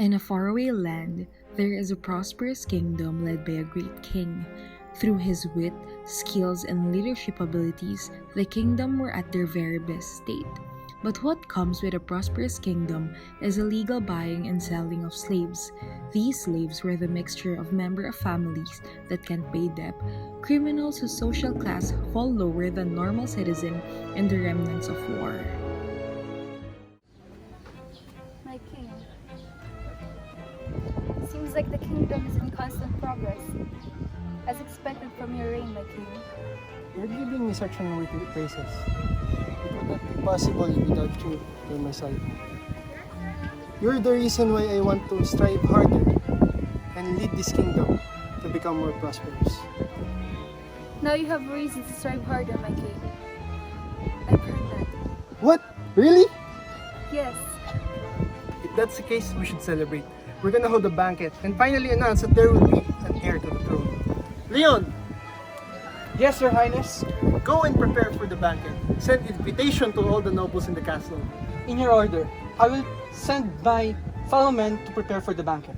In a faraway land, there is a prosperous kingdom led by a great king. Through his wit, skills, and leadership abilities, the kingdom were at their very best state. But what comes with a prosperous kingdom is illegal buying and selling of slaves. These slaves were the mixture of members of families that can't pay debt, criminals whose social class fall lower than normal citizens, and the remnants of war. My king. Seems like the kingdom is in constant progress. As expected from your reign, my king. You're giving me such unworthy praises. It would not be possible without you by my side. You're the reason why I want to strive harder and lead this kingdom to become more prosperous. Now you have reason to strive harder, my king. I've heard that. What? Really? Yes. If that's the case, we should celebrate. We're gonna hold a banquet and finally announce that there will be an heir to the throne. Leon! Yes, Your Highness. Go and prepare for the banquet. Send invitation to all the nobles in the castle. In your order, I will send my fellow men to prepare for the banquet.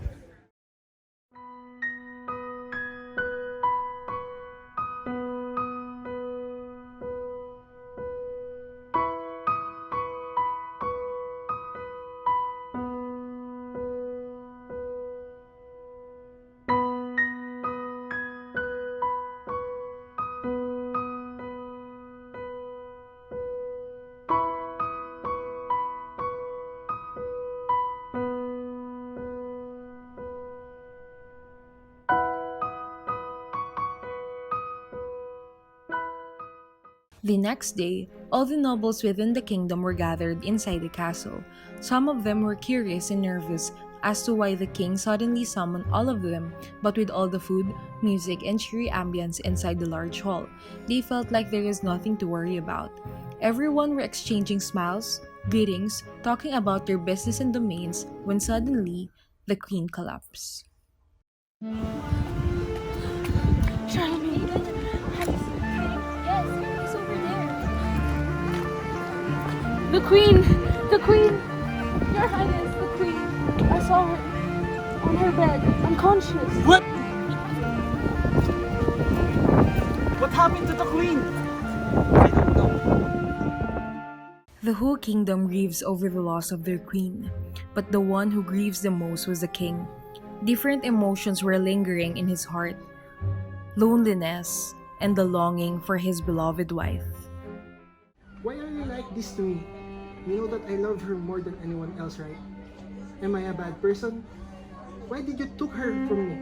The next day, all the nobles within the kingdom were gathered inside the castle. Some of them were curious and nervous as to why the king suddenly summoned all of them, but with all the food, music, and cheery ambience inside the large hall, they felt like there is nothing to worry about. Everyone were exchanging smiles, greetings, talking about their business and domains when suddenly, the queen collapsed. Charlie, yes, he's over there. The queen! The queen! Your Highness, the queen! I saw her on her bed, unconscious. What? What happened to the queen? I don't know. The whole kingdom grieves over the loss of their queen, but the one who grieves the most was the king. Different emotions were lingering in his heart: loneliness and the longing for his beloved wife. Why are you like this to me? You know that I love her more than anyone else, right? Am I a bad person? Why did you took her from me?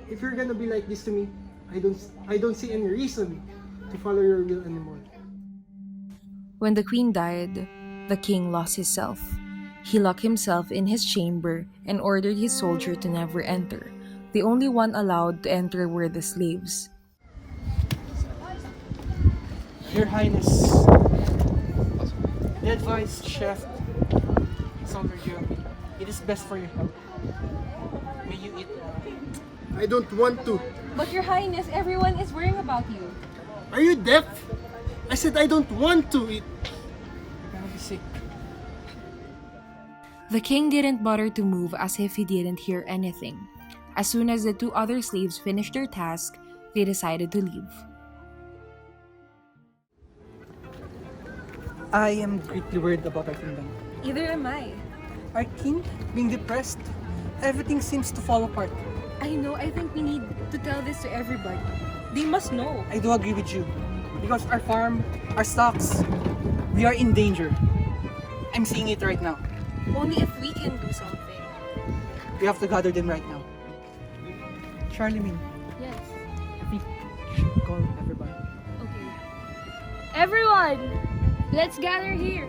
If you're gonna be like this to me, I don't see any reason to follow your will anymore. When the queen died, the king lost himself. He locked himself in his chamber and ordered his soldier to never enter. The only one allowed to enter were the slaves. Your Highness, the advice chef has ordered you. It is best for your health. May you eat. I don't want to. But Your Highness, everyone is worrying about you. Are you deaf? I said I don't want to eat. You're gonna be sick. The king didn't bother to move as if he didn't hear anything. As soon as the two other slaves finished their task, they decided to leave. I am greatly worried about our kingdom. Either am I. Our king being depressed, everything seems to fall apart. I know, I think we need to tell this to everybody. They must know. I do agree with you. Because our farm, our stocks, we are in danger. I'm seeing it right now. Only if we can do something. We have to gather them right now. Charlemagne, Yes. we should call everybody. Okay. Everyone! Let's gather here.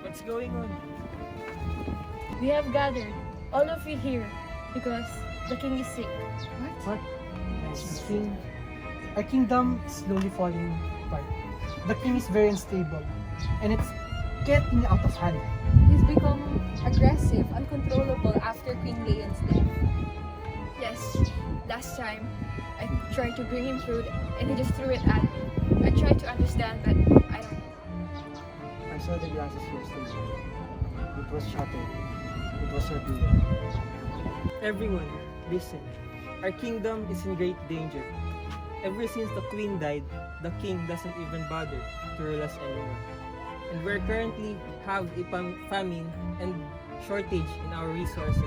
What's going on? We have gathered, all of you here, because the king is sick. What? Our kingdom is slowly falling apart. The king is very unstable, and it's getting out of hand. He's become aggressive, uncontrollable after Queen Leighanne's death. Yes, last time I tried to bring him food and he just threw it at me. I tried to understand, but I don't. I saw the glasses yesterday. It was shattered. it was revealed. Everyone, listen. Our kingdom is in great danger. Ever since the queen died, the king doesn't even bother to rule us anymore. And we're currently have a famine and shortage in our resources.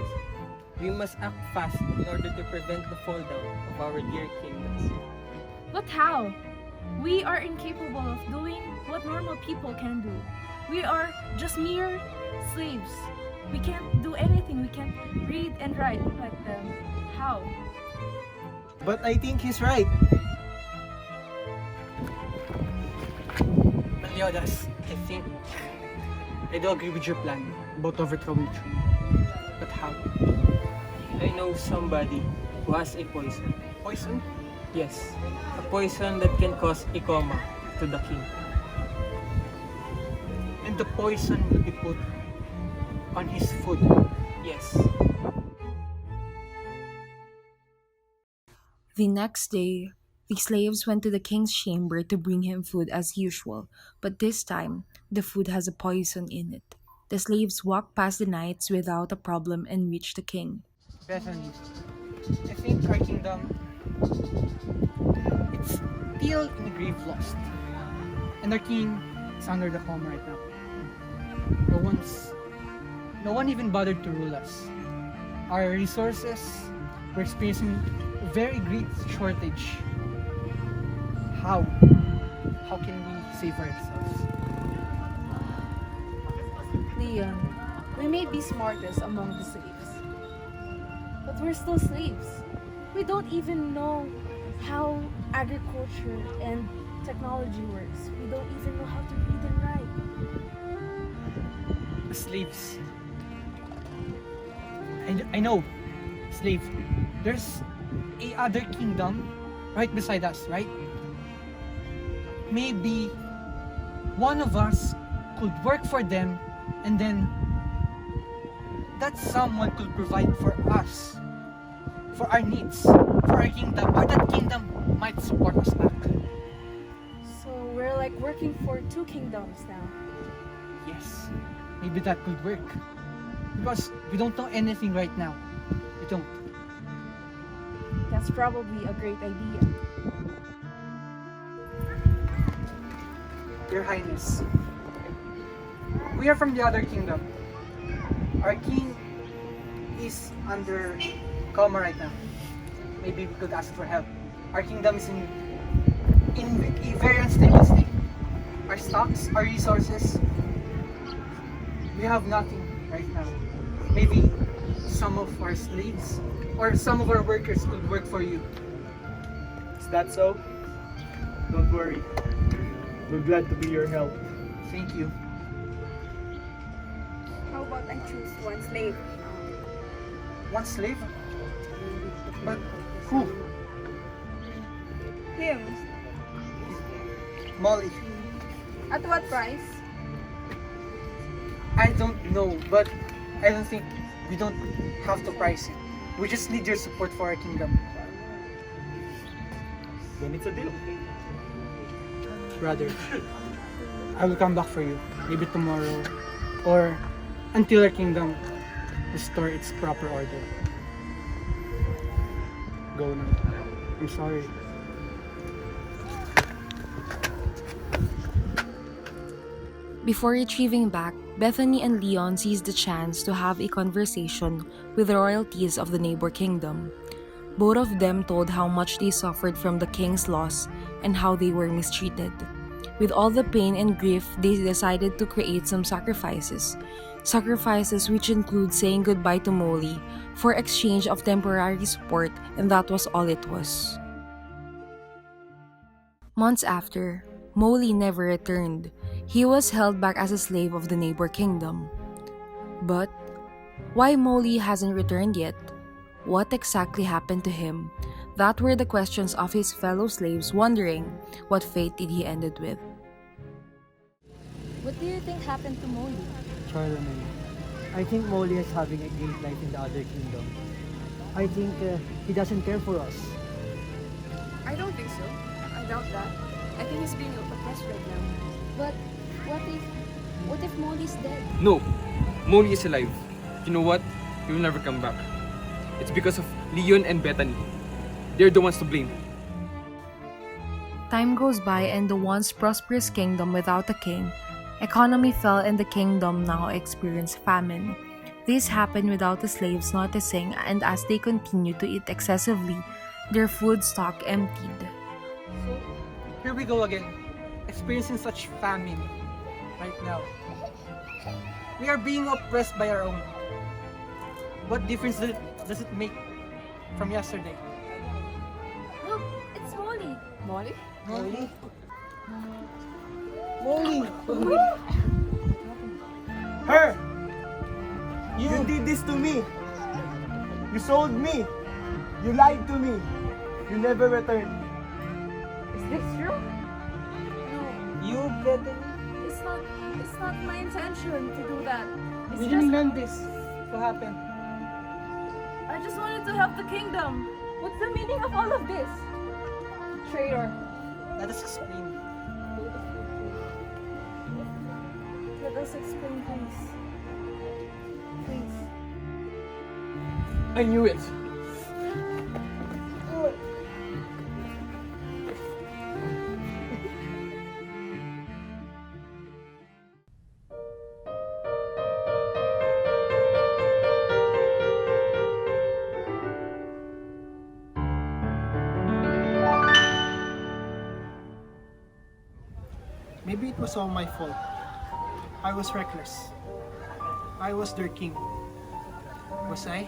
We must act fast in order to prevent the fall down of our dear kingdoms. But how? We are incapable of doing what normal people can do. We are just mere slaves. We can't do anything. We can't read and write like them. How? But I think he's right. Meliodas, I do agree with your plan about overthrowing the throne. But how? I know somebody who has a poison. Poison? Yes, a poison that can cause a coma to the king. And the poison will be put on his food. Yes. The next day, the slaves went to the king's chamber to bring him food as usual, but this time, the food has a poison in it. The slaves walked past the knights without a problem and reached the king. Bethany, I think our kingdom, it's still in grave lost. And our king is under the coma right now. No one even bothered to rule us. Our resources, we're experiencing a very great shortage. How can we save ourselves? Leighanne, we may be smartest among the slaves, but we're still slaves. We don't even know how agriculture and technology works. We don't even know how to read and write. Slaves. I know, slave. There's a other kingdom right beside us, right? Maybe one of us could work for them, and then that someone could provide for us, for our needs, for our kingdom, or that kingdom might support us back. So we're like working for two kingdoms now. Yes, maybe that could work. Because we don't know anything right now. We don't. That's probably a great idea. Your Highness, we are from the other kingdom. Our king is under coma right now. Maybe we could ask for help. Our kingdom is in a very unstable state. Our stocks, our resources, we have nothing right now. Maybe some of our slaves or some of our workers could work for you. Is that so? Don't worry. We're glad to be your help. Thank you. How about I choose one slave? One slave? But who? Him. Molly. At what price? I don't know, but I don't think we don't have to price it. We just need your support for our kingdom. Then it's a deal. Brother, I will come back for you. Maybe tomorrow or until our kingdom restore its proper order. Go now. I'm sorry. Before retrieving back, Bethany and Leon seized the chance to have a conversation with the royalties of the neighbor kingdom. Both of them told how much they suffered from the king's loss and how they were mistreated. With all the pain and grief, they decided to create some sacrifices. Sacrifices which include saying goodbye to Molly for exchange of temporary support, and that was all it was. Months after, Molly never returned. He was held back as a slave of the neighbor kingdom. But why Molly hasn't returned yet? What exactly happened to him? That were the questions of his fellow slaves, wondering what fate did he ended with. What do you think happened to Molly? Charlemagne, I think Molly is having a great life in the other kingdom. I think he doesn't care for us. I don't think so. I doubt that. I think he's being oppressed right now. But what if Molly's dead? No, Molly is alive. You know what? He will never come back. It's because of Leon and Bethany. They're the ones to blame. Time goes by and the once prosperous kingdom without a king, economy fell and the kingdom now experienced famine. This happened without the slaves noticing, and as they continued to eat excessively, their food stock emptied. So, here we go again, experiencing such famine right now. We are being oppressed by our own. What difference does it make from yesterday? Look, it's Molly. Molly? Molly? Molly! Her! You did this to me! You sold me! You lied to me! You never returned. Is this true? No, You, Bethany? it's not my intention to do that. It's We just, didn't meant this to happen. I just wanted to help the kingdom. What's the meaning of all of this? Traitor. Let us explain. Let us explain, please. Please. I knew it. Maybe it was all my fault. I was reckless. I was their king. Was I?